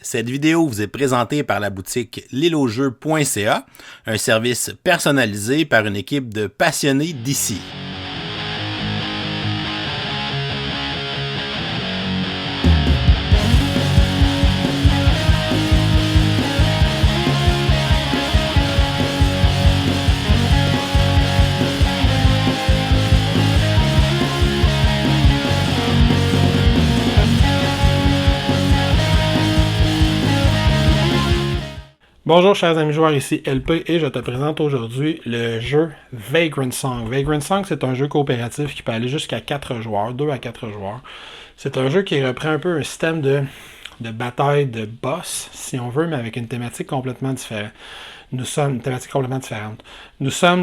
Cette vidéo vous est présentée par la boutique l'îleaujeux.ca, un service personnalisé par une équipe de passionnés d'ici. Bonjour chers amis joueurs, ici LP et je te présente aujourd'hui le jeu Vagrant Song. Vagrant Song, c'est un jeu coopératif qui peut aller jusqu'à 4 joueurs, 2 à 4 joueurs. C'est un jeu qui reprend un peu un système de bataille de boss, si on veut, mais avec une thématique complètement différente. Nous sommes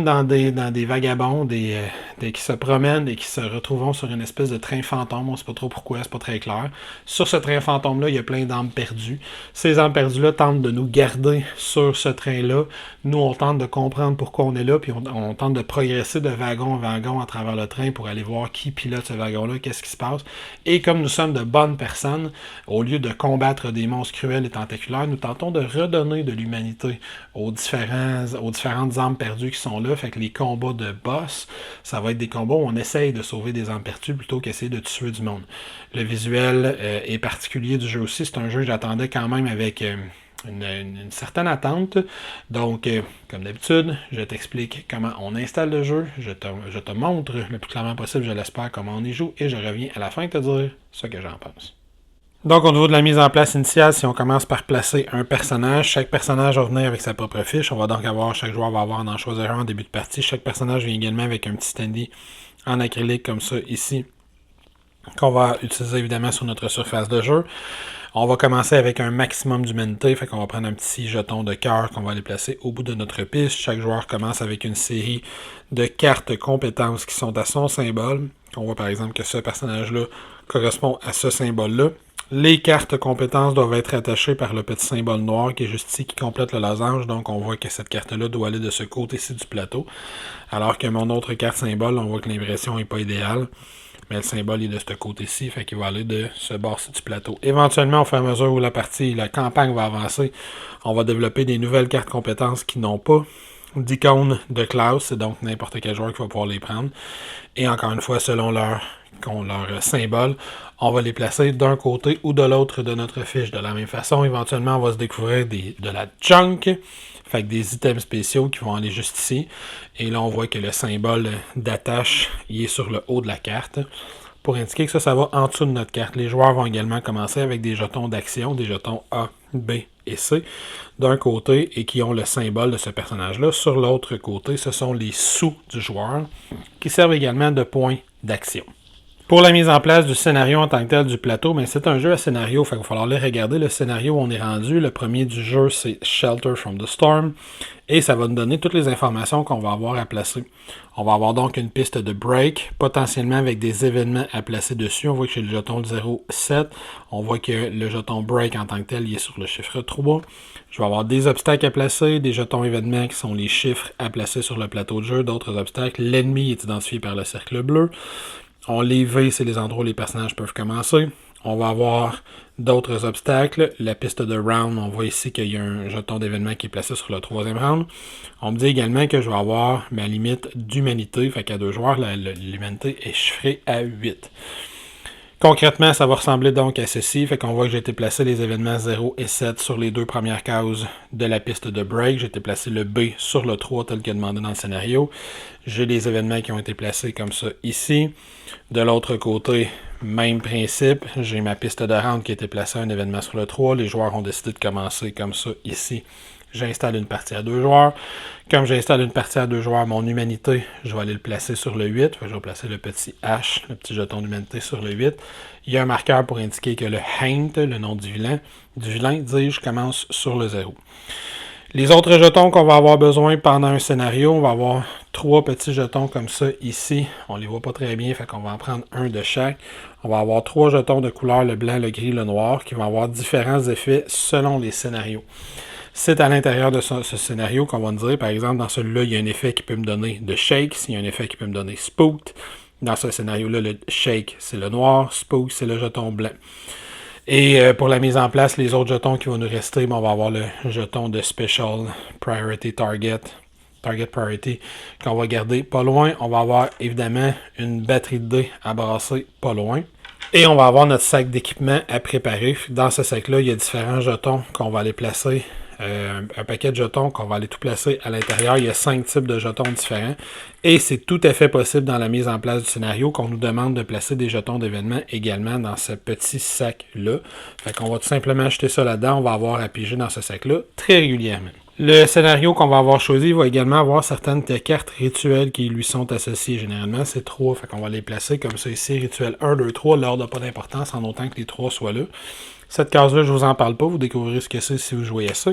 dans des vagabonds qui se promènent et qui se retrouvent sur une espèce de train fantôme. On ne sait pas trop pourquoi, c'est pas très clair. Sur ce train fantôme-là, il y a plein d'âmes perdues. Ces âmes perdues-là tentent de nous garder sur ce train-là. Nous, on tente de comprendre pourquoi on est là, puis on tente de progresser de wagon en wagon à travers le train pour aller voir qui pilote ce wagon-là, qu'est-ce qui se passe. Et comme nous sommes de bonnes personnes, au lieu de combattre des monstres cruels et tentaculaires, nous tentons de redonner de l'humanité aux différentes âmes perdues qui sont là. Fait que les combats de boss, ça va être des combats où on essaye de sauver des âmes perdues plutôt qu'essayer de tuer du monde. Le visuel est particulier du jeu aussi. C'est un jeu que j'attendais quand même avec une certaine attente. Donc, comme d'habitude, je t'explique comment on installe le jeu. Je te montre le plus clairement possible, je l'espère, comment on y joue. Et je reviens à la fin te dire ce que j'en pense. Donc, au niveau de la mise en place initiale, si on commence par placer un personnage, chaque personnage va venir avec sa propre fiche. On va donc avoir, chaque joueur va avoir en choisir un en début de partie. Chaque personnage vient également avec un petit standee en acrylique comme ça ici, qu'on va utiliser évidemment sur notre surface de jeu. On va commencer avec un maximum d'humanité, fait qu'on va prendre un petit jeton de cœur qu'on va aller placer au bout de notre piste. Chaque joueur commence avec une série de cartes compétences qui sont à son symbole. On voit par exemple que ce personnage-là correspond à ce symbole-là. Les cartes compétences doivent être attachées par le petit symbole noir qui est juste ici, qui complète le losange. Donc, on voit que cette carte-là doit aller de ce côté-ci du plateau. Alors que mon autre carte symbole, on voit que l'impression n'est pas idéale. Mais le symbole est de ce côté-ci, fait qu'il va aller de ce bord-ci du plateau. Éventuellement, au fur et à mesure où la campagne va avancer, on va développer des nouvelles cartes compétences qui n'ont pas d'icône de classe. C'est donc n'importe quel joueur qui va pouvoir les prendre. Et encore une fois, selon leur symbole, on va les placer d'un côté ou de l'autre de notre fiche. De la même façon, éventuellement, on va se découvrir de la junk, fait que des items spéciaux qui vont aller juste ici. Et là, on voit que le symbole d'attache il est sur le haut de la carte, pour indiquer que ça va en dessous de notre carte. Les joueurs vont également commencer avec des jetons d'action, des jetons A, B et C, d'un côté, et qui ont le symbole de ce personnage-là. Sur l'autre côté, ce sont les sous du joueur, qui servent également de points d'action. Pour la mise en place du scénario en tant que tel du plateau, mais c'est un jeu à scénario, il va falloir aller regarder le scénario où on est rendu. Le premier du jeu, c'est Shelter from the Storm, et ça va nous donner toutes les informations qu'on va avoir à placer. On va avoir donc une piste de break, potentiellement avec des événements à placer dessus. On voit que j'ai le jeton 0,7. On voit que le jeton break en tant que tel, il est sur le chiffre 3. Je vais avoir des obstacles à placer, des jetons événements qui sont les chiffres à placer sur le plateau de jeu, d'autres obstacles. L'ennemi est identifié par le cercle bleu. Les V, c'est les endroits où les personnages peuvent commencer. On va avoir d'autres obstacles. La piste de round, on voit ici qu'il y a un jeton d'événement qui est placé sur le 3e round. On me dit également que je vais avoir ma limite d'humanité. Fait qu'à 2 joueurs, l'humanité est chiffrée à 8. Concrètement, ça va ressembler donc à ceci. Fait qu'on voit que j'ai été placer les événements 0 et 7 sur les 2 premières cases de la piste de break. J'ai été placer le B sur le 3 tel que demandé dans le scénario. J'ai les événements qui ont été placés comme ça ici. De l'autre côté, même principe. J'ai ma piste de round qui a été placée un événement sur le 3. Les joueurs ont décidé de commencer comme ça ici. J'installe une partie à 2 joueurs. Comme j'installe une partie à 2 joueurs, mon humanité, je vais aller le placer sur le 8. Je vais placer le petit H, le petit jeton d'humanité sur le 8. Il y a un marqueur pour indiquer que le Haint, le nom du vilain, dis-je, commence sur le 0. Les autres jetons qu'on va avoir besoin pendant un scénario, on va avoir 3 petits jetons comme ça ici. On les voit pas très bien, fait qu'on va en prendre un de chaque. On va avoir 3 jetons de couleur, le blanc, le gris, le noir, qui vont avoir différents effets selon les scénarios. C'est à l'intérieur de ce scénario qu'on va me dire, par exemple, dans celui-là, il y a un effet qui peut me donner de shake, il y a un effet qui peut me donner spooked. Dans ce scénario-là, le shake, c'est le noir, spook, c'est le jeton blanc. Et pour la mise en place, les autres jetons qui vont nous rester, on va avoir le jeton de Special Priority Target Priority qu'on va garder pas loin. On va avoir évidemment une batterie de dés à brasser pas loin. Et on va avoir notre sac d'équipement à préparer. Dans ce sac-là, il y a différents jetons qu'on va aller placer. Un paquet de jetons qu'on va aller tout placer à l'intérieur. Il y a 5 types de jetons différents. Et c'est tout à fait possible dans la mise en place du scénario qu'on nous demande de placer des jetons d'événements également dans ce petit sac-là. Fait qu'on va tout simplement acheter ça là-dedans. On va avoir à piger dans ce sac-là très régulièrement. Le scénario qu'on va avoir choisi va également avoir certaines cartes rituelles qui lui sont associées. Généralement, c'est 3. Fait qu'on va les placer comme ça ici. Rituel 1, 2, 3. L'ordre n'a pas d'importance en autant que les 3 soient là. Cette case-là, je vous en parle pas. Vous découvrirez ce que c'est si vous jouez à ça.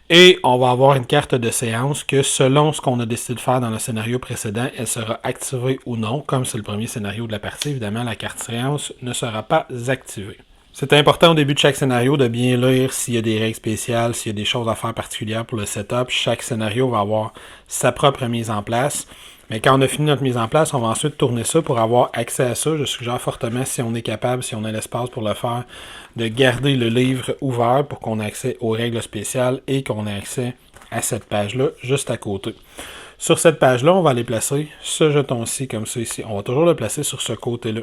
Et on va avoir une carte de séance que selon ce qu'on a décidé de faire dans le scénario précédent, elle sera activée ou non. Comme c'est le premier scénario de la partie, évidemment, la carte séance ne sera pas activée. C'est important au début de chaque scénario de bien lire s'il y a des règles spéciales, s'il y a des choses à faire particulières pour le setup. Chaque scénario va avoir sa propre mise en place. Mais quand on a fini notre mise en place, on va ensuite tourner ça pour avoir accès à ça. Je suggère fortement, si on est capable, si on a l'espace pour le faire, de garder le livre ouvert pour qu'on ait accès aux règles spéciales et qu'on ait accès à cette page-là juste à côté. Sur cette page-là, on va aller placer ce jeton-ci comme ça ici. On va toujours le placer sur ce côté-là.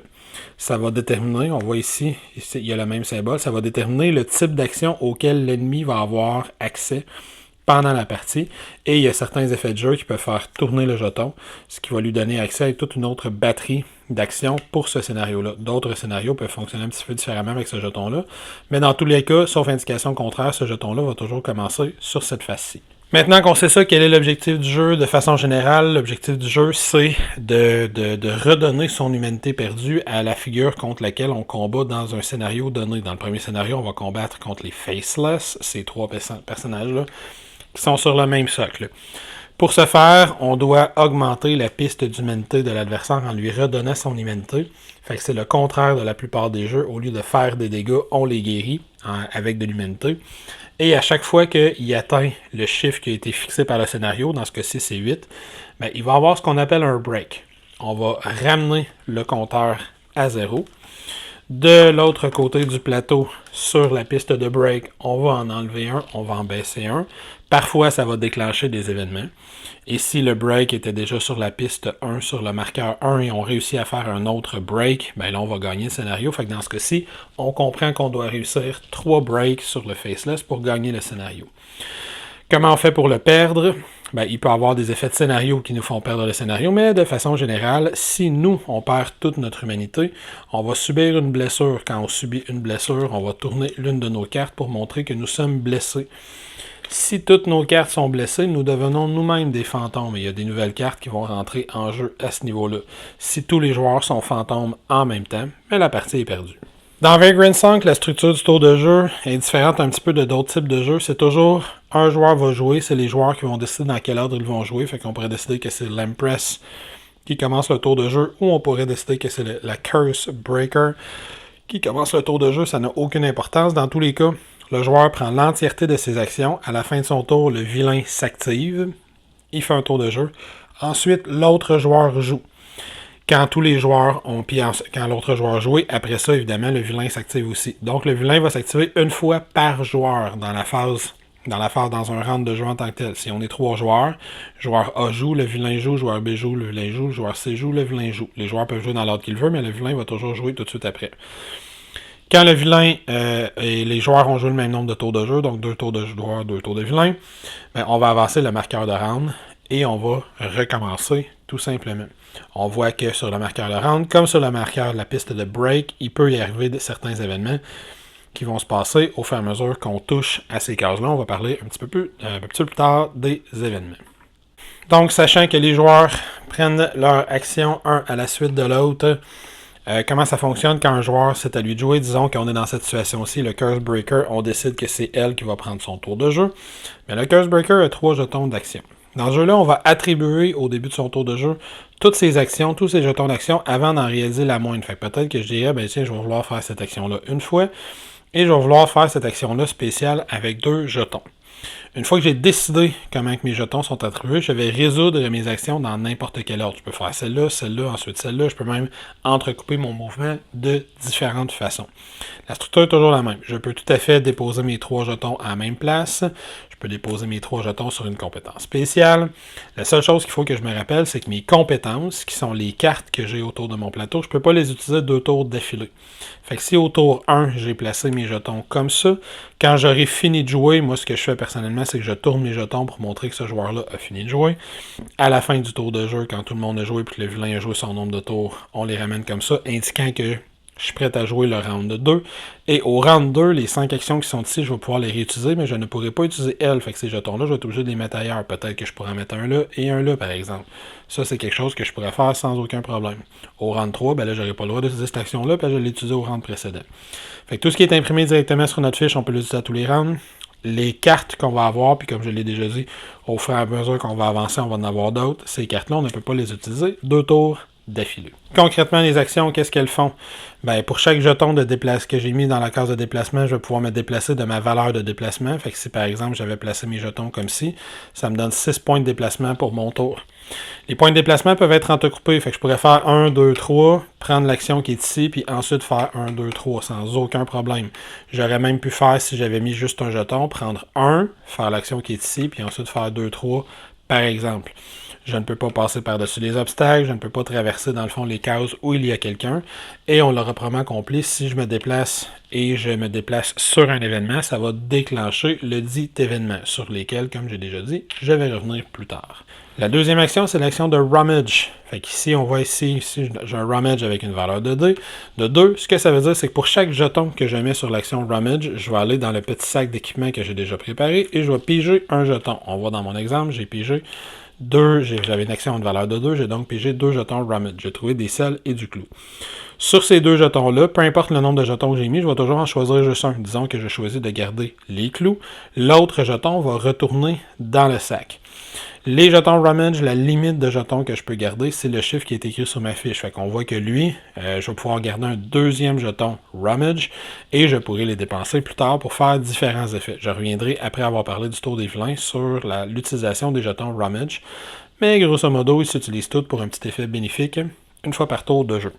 Ça va déterminer, on voit ici, il y a le même symbole, ça va déterminer le type d'action auquel l'ennemi va avoir accès pendant la partie. Et il y a certains effets de jeu qui peuvent faire tourner le jeton, ce qui va lui donner accès à toute une autre batterie d'actions pour ce scénario-là. D'autres scénarios peuvent fonctionner un petit peu différemment avec ce jeton-là. Mais dans tous les cas, sauf indication contraire, ce jeton-là va toujours commencer sur cette face-ci. Maintenant qu'on sait ça, quel est l'objectif du jeu de façon générale? L'objectif du jeu, c'est de redonner son humanité perdue à la figure contre laquelle on combat dans un scénario donné. Dans le premier scénario, on va combattre contre les Faceless, ces 3 personnages-là, qui sont sur le même socle. Pour ce faire, on doit augmenter la piste d'humanité de l'adversaire en lui redonnant son humanité. Fait que c'est le contraire de la plupart des jeux. Au lieu de faire des dégâts, on les guérit avec de l'humanité. Et à chaque fois qu'il atteint le chiffre qui a été fixé par le scénario, dans ce cas-ci c'est 8, ben, il va avoir ce qu'on appelle un break. On va ramener le compteur à 0. De l'autre côté du plateau, sur la piste de break, on va en enlever un, on va en baisser un. Parfois, ça va déclencher des événements. Et si le break était déjà sur la piste 1, sur le marqueur 1, et on réussit à faire un autre break, ben là, on va gagner le scénario. Fait que dans ce cas-ci, on comprend qu'on doit réussir 3 breaks sur le Faceless pour gagner le scénario. Comment on fait pour le perdre? Ben, il peut y avoir des effets de scénario qui nous font perdre le scénario, mais de façon générale, si nous, on perd toute notre humanité, on va subir une blessure. Quand on subit une blessure, on va tourner l'une de nos cartes pour montrer que nous sommes blessés. Si toutes nos cartes sont blessées, nous devenons nous-mêmes des fantômes. Et il y a des nouvelles cartes qui vont rentrer en jeu à ce niveau-là. Si tous les joueurs sont fantômes en même temps, mais la partie est perdue. Dans Vagrant Sunk, la structure du tour de jeu est différente un petit peu de d'autres types de jeux. C'est toujours un joueur va jouer, c'est les joueurs qui vont décider dans quel ordre ils vont jouer. Fait qu'on pourrait décider que c'est l'Empress qui commence le tour de jeu, ou on pourrait décider que c'est la Curse Breaker qui commence le tour de jeu. Ça n'a aucune importance. Dans tous les cas, le joueur prend l'entièreté de ses actions. À la fin de son tour, le vilain s'active. Il fait un tour de jeu. Ensuite, l'autre joueur joue. Quand tous les joueurs ont, quand l'autre joueur joue, après ça, évidemment, le vilain s'active aussi. Donc, le vilain va s'activer une fois par joueur dans un round de jeu en tant que tel. Si on est 3 joueurs, joueur A joue, le vilain joue, joueur B joue, le vilain joue, joueur C joue, le vilain joue. Les joueurs peuvent jouer dans l'ordre qu'ils veulent, mais le vilain va toujours jouer tout de suite après. Quand le vilain et les joueurs ont joué le même nombre de tours de jeu, donc 2 tours de joueur, 2 tours de vilain, ben, on va avancer le marqueur de round et on va recommencer tout simplement. On voit que sur le marqueur de round, comme sur le marqueur de la piste de break, il peut y arriver certains événements qui vont se passer au fur et à mesure qu'on touche à ces cases-là. On va parler un petit peu plus tard des événements. Donc, sachant que les joueurs prennent leur action un à la suite de l'autre, comment ça fonctionne quand un joueur, c'est à lui de jouer, disons qu'on est dans cette situation-ci, le Curse Breaker, on décide que c'est elle qui va prendre son tour de jeu. Mais le Curse Breaker a 3 jetons d'action. Dans ce jeu-là, on va attribuer au début de son tour de jeu toutes ses actions, tous ses jetons d'action avant d'en réaliser la moindre. Fait que peut-être que je dirais, ben tiens, je vais vouloir faire cette action-là une fois et je vais vouloir faire cette action-là spéciale avec 2 jetons. Une fois que j'ai décidé comment que mes jetons sont attribués, je vais résoudre mes actions dans n'importe quel ordre. Je peux faire celle-là, ensuite celle-là. Je peux même entrecouper mon mouvement de différentes façons. La structure est toujours la même. Je peux tout à fait déposer mes 3 jetons à la même place. Je peux déposer mes 3 jetons sur une compétence spéciale. La seule chose qu'il faut que je me rappelle, c'est que mes compétences, qui sont les cartes que j'ai autour de mon plateau, je ne peux pas les utiliser 2 tours d'affilée. Fait que si au tour 1, j'ai placé mes jetons comme ça, quand j'aurai fini de jouer, moi ce que je fais personnellement, c'est que je tourne mes jetons pour montrer que ce joueur-là a fini de jouer. À la fin du tour de jeu, quand tout le monde a joué et que le vilain a joué son nombre de tours, on les ramène comme ça, indiquant que je suis prêt à jouer le round 2. Et au round 2, les 5 actions qui sont ici, je vais pouvoir les réutiliser, mais je ne pourrai pas utiliser elles. Fait que ces jetons-là, je vais être obligé de les mettre ailleurs. Peut-être que je pourrais en mettre un là et un là, par exemple. Ça, c'est quelque chose que je pourrais faire sans aucun problème. Au round 3, ben là, j'aurais pas le droit d'utiliser cette action-là, puis je l'ai utilisée au round précédent. Fait que tout ce qui est imprimé directement sur notre fiche, on peut l'utiliser à tous les rounds. Les cartes qu'on va avoir, puis comme je l'ai déjà dit, au fur et à mesure qu'on va avancer, on va en avoir d'autres. Ces cartes-là, on ne peut pas les utiliser 2 tours d'affilée. Concrètement, les actions, qu'est-ce qu'elles font? Ben, pour chaque jeton de déplacement que j'ai mis dans la case de déplacement, je vais pouvoir me déplacer de ma valeur de déplacement. Fait que si par exemple j'avais placé mes jetons comme ci, ça me donne 6 points de déplacement pour mon tour. Les points de déplacement peuvent être entrecoupés. Fait que je pourrais faire 1, 2, 3, prendre l'action qui est ici, puis ensuite faire 1, 2, 3 sans aucun problème. J'aurais même pu faire, si j'avais mis juste un jeton, prendre 1, faire l'action qui est ici, puis ensuite faire 2, 3, par exemple. Je ne peux pas passer par-dessus les obstacles, je ne peux pas traverser dans le fond les cases où il y a quelqu'un. Et on l'aura probablement accompli. Si je me déplace et je me déplace sur un événement, ça va déclencher le dit événement, sur lesquels, comme j'ai déjà dit, je vais revenir plus tard. La deuxième action, c'est l'action de Rummage. Fait qu'ici, on voit ici j'ai un Rummage avec une valeur de 2. Ce que ça veut dire, c'est que pour chaque jeton que je mets sur l'action Rummage, je vais aller dans le petit sac d'équipement que j'ai déjà préparé et je vais piger un jeton. On voit dans mon exemple, j'ai pigé 2, j'avais une action à une valeur de 2, j'ai donc pigé 2 jetons Rummage. J'ai trouvé des sels et du clou. Sur ces 2 jetons-là, peu importe le nombre de jetons que j'ai mis, je vais toujours en choisir juste un. Disons que je choisis de garder les clous. L'autre jeton va retourner dans le sac. Les jetons Rummage, la limite de jetons que je peux garder, c'est le chiffre qui est écrit sur ma fiche. Fait qu'on voit que lui, je vais pouvoir garder un deuxième jeton Rummage et je pourrai les dépenser plus tard pour faire différents effets. Je reviendrai après avoir parlé du tour des vilains sur l'utilisation des jetons Rummage. Mais grosso modo, ils s'utilisent tous pour un petit effet bénéfique une fois par tour de jeu.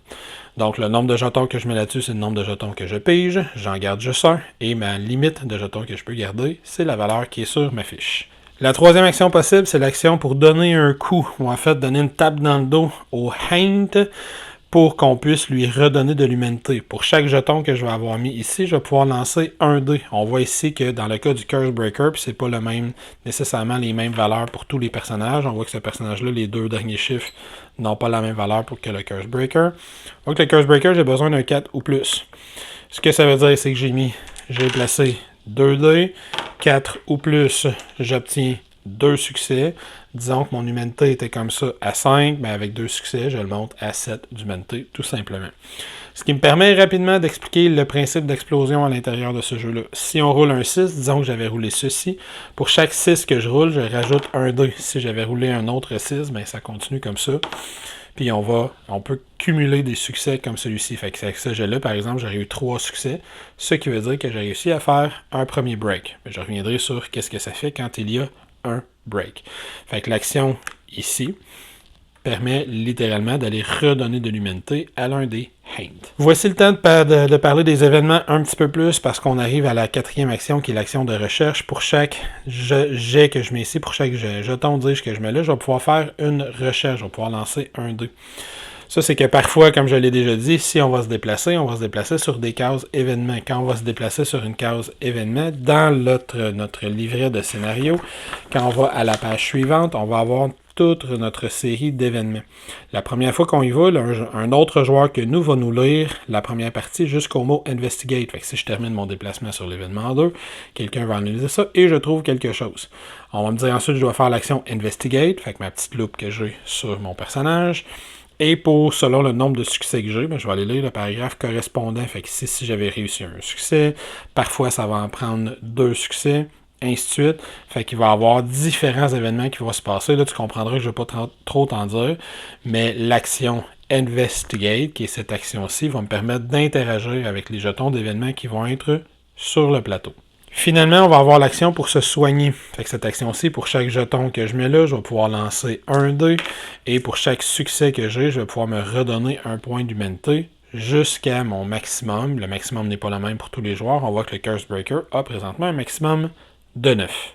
Donc le nombre de jetons que je mets là-dessus, c'est le nombre de jetons que je pige. J'en garde juste un. Et ma limite de jetons que je peux garder, c'est la valeur qui est sur ma fiche. La troisième action possible, c'est l'action pour donner un coup, ou en fait donner une tape dans le dos au Haint pour qu'on puisse lui redonner de l'humanité. Pour chaque jeton que je vais avoir mis ici, je vais pouvoir lancer un dé. On voit ici que dans le cas du Curse Breaker, puis c'est pas nécessairement les mêmes valeurs pour tous les personnages. On voit que ce personnage-là, les 2 derniers chiffres n'ont pas la même valeur que le Curse Breaker. Donc le Curse Breaker, j'ai besoin d'un 4 ou plus. Ce que ça veut dire, c'est que j'ai placé 2 dés, 4 ou plus, j'obtiens 2 succès. Disons que mon humanité était comme ça à 5, mais avec 2 succès, je le monte à 7 d'humanité, tout simplement. Ce qui me permet rapidement d'expliquer le principe d'explosion à l'intérieur de ce jeu-là. Si on roule un 6, disons que j'avais roulé ceci, pour chaque 6 que je roule, je rajoute un 2. Si j'avais roulé un autre 6, ben ça continue comme ça. Puis on peut cumuler des succès comme celui-ci. Fait que avec ce jeu-là, par exemple, j'aurais eu 3 succès, ce qui veut dire que j'ai réussi à faire un premier break. Mais je reviendrai sur qu'est-ce que ça fait quand il y a un break. Fait que l'action ici permet littéralement d'aller redonner de l'humanité à l'un des Haint. Voici le temps de parler des événements un petit peu plus parce qu'on arrive à la 4e action qui est l'action de recherche. Pour chaque jet que je mets ici, pour chaque jeton dirige que je mets là, je vais pouvoir faire une recherche. Je vais pouvoir lancer un dé. Ça, c'est que parfois, comme je l'ai déjà dit, si on va se déplacer sur des cases événements. Quand on va se déplacer sur une case événement, dans notre livret de scénario, quand on va à la page suivante, on va avoir toute notre série d'événements. La première fois qu'on y va, un autre joueur que nous va nous lire la première partie jusqu'au mot Investigate. Fait que si je termine mon déplacement sur l'événement 2, quelqu'un va analyser ça et je trouve quelque chose. On va me dire ensuite je dois faire l'action Investigate, fait que ma petite loupe que j'ai sur mon personnage. Et selon le nombre de succès que j'ai, je vais aller lire le paragraphe correspondant. Fait que si j'avais réussi un succès, parfois ça va en prendre 2 succès, ainsi de suite. Fait qu'il va y avoir différents événements qui vont se passer. Là, tu comprendras que je ne vais pas trop t'en dire, mais l'action Investigate, qui est cette action-ci, va me permettre d'interagir avec les jetons d'événements qui vont être sur le plateau. Finalement, on va avoir l'action pour se soigner. Fait que cette action-ci, pour chaque jeton que je mets là, je vais pouvoir lancer un dé. Et pour chaque succès que j'ai, je vais pouvoir me redonner un point d'humanité jusqu'à mon maximum. Le maximum n'est pas le même pour tous les joueurs. On voit que le Curse Breaker a présentement un maximum de 9.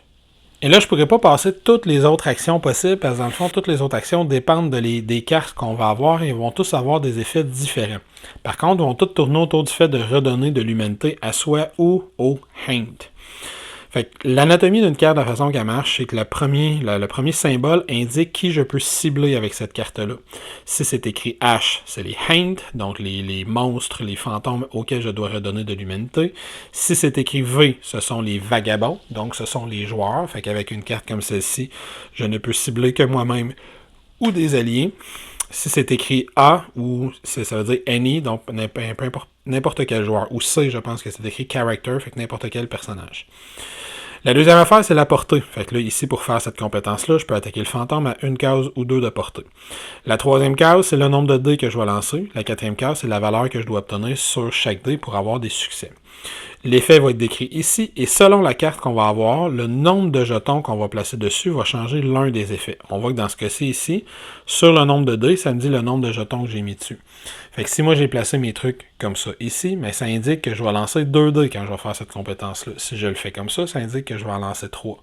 Et là, je ne pourrais pas passer toutes les autres actions possibles, parce que dans le fond, toutes les autres actions dépendent des cartes qu'on va avoir et vont tous avoir des effets différents. Par contre, ils vont tous tourner autour du fait de redonner de l'humanité à soi ou au Hand. Fait que l'anatomie d'une carte, de la façon qu'elle marche, c'est que le premier symbole indique qui je peux cibler avec cette carte-là. Si c'est écrit H, c'est les Hand, donc les monstres, les fantômes auxquels je dois redonner de l'humanité. Si c'est écrit V, ce sont les vagabonds, donc ce sont les joueurs. Fait qu'avec une carte comme celle-ci, je ne peux cibler que moi-même ou des alliés. Si c'est écrit A, ou ça veut dire any, donc n'importe quel joueur. Ou C, je pense que c'est écrit character, fait que n'importe quel personnage. La deuxième affaire, c'est la portée. Fait que là, ici, pour faire cette compétence-là, je peux attaquer le fantôme à une case ou deux de portée. La troisième case, c'est le nombre de dés que je vais lancer. La quatrième case, c'est la valeur que je dois obtenir sur chaque dé pour avoir des succès. L'effet va être décrit ici, et selon la carte qu'on va avoir, le nombre de jetons qu'on va placer dessus va changer l'un des effets. On voit que dans ce cas-ci ici, sur le nombre de dés, ça me dit le nombre de jetons que j'ai mis dessus. Fait que si moi j'ai placé mes trucs comme ça ici, mais ça indique que je vais lancer 2 dés quand je vais faire cette compétence-là. Si je le fais comme ça indique que je vais en lancer 3.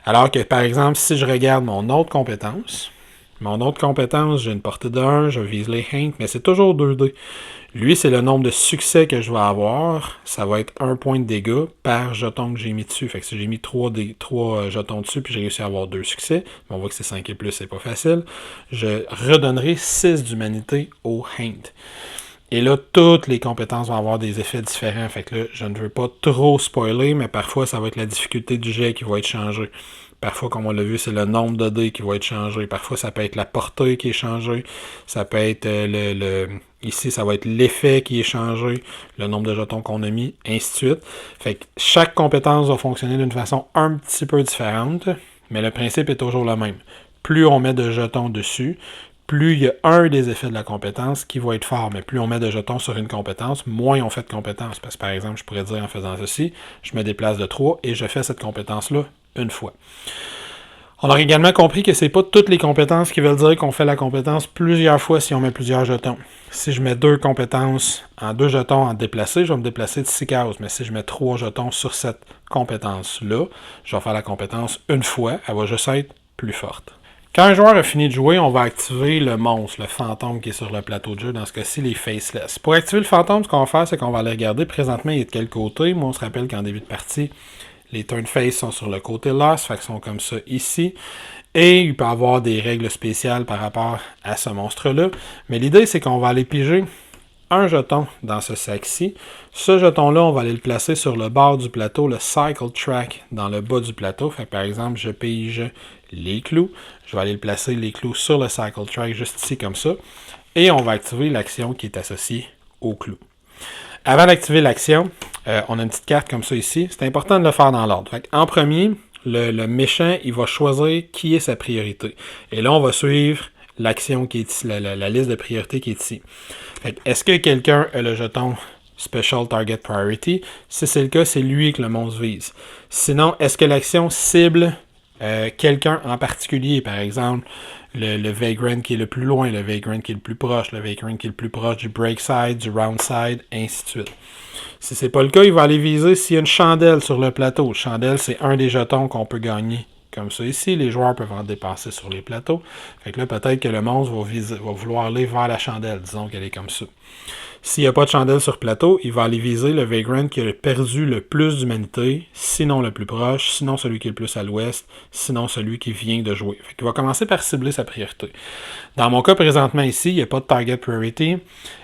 Alors que par exemple, si je regarde mon autre compétence, j'ai une portée de 1, je vise les Hank, mais c'est toujours 2 dés. Lui, c'est le nombre de succès que je vais avoir. Ça va être 1 point de dégâts par jeton que j'ai mis dessus. Fait que si j'ai mis 3 jetons dessus, puis j'ai réussi à avoir 2 succès, on voit que c'est 5 et plus, c'est pas facile, je redonnerai 6 d'humanité au Hand. Et là, toutes les compétences vont avoir des effets différents. Fait que là, je ne veux pas trop spoiler, mais parfois, ça va être la difficulté du jet qui va être changée. Parfois, comme on l'a vu, c'est le nombre de dés qui va être changé. Parfois, ça peut être la portée qui est changée. Ça peut être ici, ça va être l'effet qui est changé, le nombre de jetons qu'on a mis, ainsi de suite. Fait que chaque compétence va fonctionner d'une façon un petit peu différente, mais le principe est toujours le même. Plus on met de jetons dessus, plus il y a un des effets de la compétence qui va être fort, mais plus on met de jetons sur une compétence, moins on fait de compétences. Parce que par exemple, je pourrais dire en faisant ceci, je me déplace de 3 et je fais cette compétence-là une fois. On a également compris que c'est pas toutes les compétences qui veulent dire qu'on fait la compétence plusieurs fois si on met plusieurs jetons. Si je mets 2 compétences en 2 jetons en déplacer, je vais me déplacer de 6 cases. Mais si je mets 3 jetons sur cette compétence-là, je vais faire la compétence une fois, elle va juste être plus forte. Quand un joueur a fini de jouer, on va activer le monstre, le fantôme qui est sur le plateau de jeu, dans ce cas-ci, les Faceless. Pour activer le fantôme, ce qu'on va faire, c'est qu'on va aller regarder présentement il est de quel côté. Moi, on se rappelle qu'en début de partie, les turn face sont sur le côté lost, fait qu'ils sont comme ça ici. Et il peut y avoir des règles spéciales par rapport à ce monstre-là. Mais l'idée, c'est qu'on va aller piger un jeton dans ce sac-ci. Ce jeton-là, on va aller le placer sur le bord du plateau, le Cycle Track dans le bas du plateau. Fait que, par exemple, je pige les clous. Je vais aller le placer, les clous, sur le Cycle Track, juste ici, comme ça. Et on va activer l'action qui est associée au clou. Avant d'activer l'action, on a une petite carte comme ça ici. C'est important de le faire dans l'ordre. En premier, le méchant, il va choisir qui est sa priorité. Et là, on va suivre l'action qui est ici, la liste de priorités qui est ici. Est-ce que quelqu'un a le jeton Special Target Priority? Si c'est le cas, c'est lui que le monstre vise. Sinon, est-ce que l'action cible quelqu'un en particulier? Par exemple, le Vagrant qui est le plus loin, le Vagrant qui est le plus proche, le Vagrant qui est le plus proche du Break Side, du Round Side, ainsi de suite. Si c'est pas le cas, il va aller viser s'il y a une chandelle sur le plateau. Chandelle, c'est un des jetons qu'on peut gagner. Comme ça ici, les joueurs peuvent en dépenser sur les plateaux. Fait que là, peut-être que le monstre va vouloir aller vers la chandelle, disons qu'elle est comme ça. S'il n'y a pas de chandelle sur plateau, il va aller viser le Vagrant qui a perdu le plus d'humanité, sinon le plus proche, sinon celui qui est le plus à l'ouest, sinon celui qui vient de jouer. Fait qu'il va commencer par cibler sa priorité. Dans mon cas présentement ici, il n'y a pas de target priority.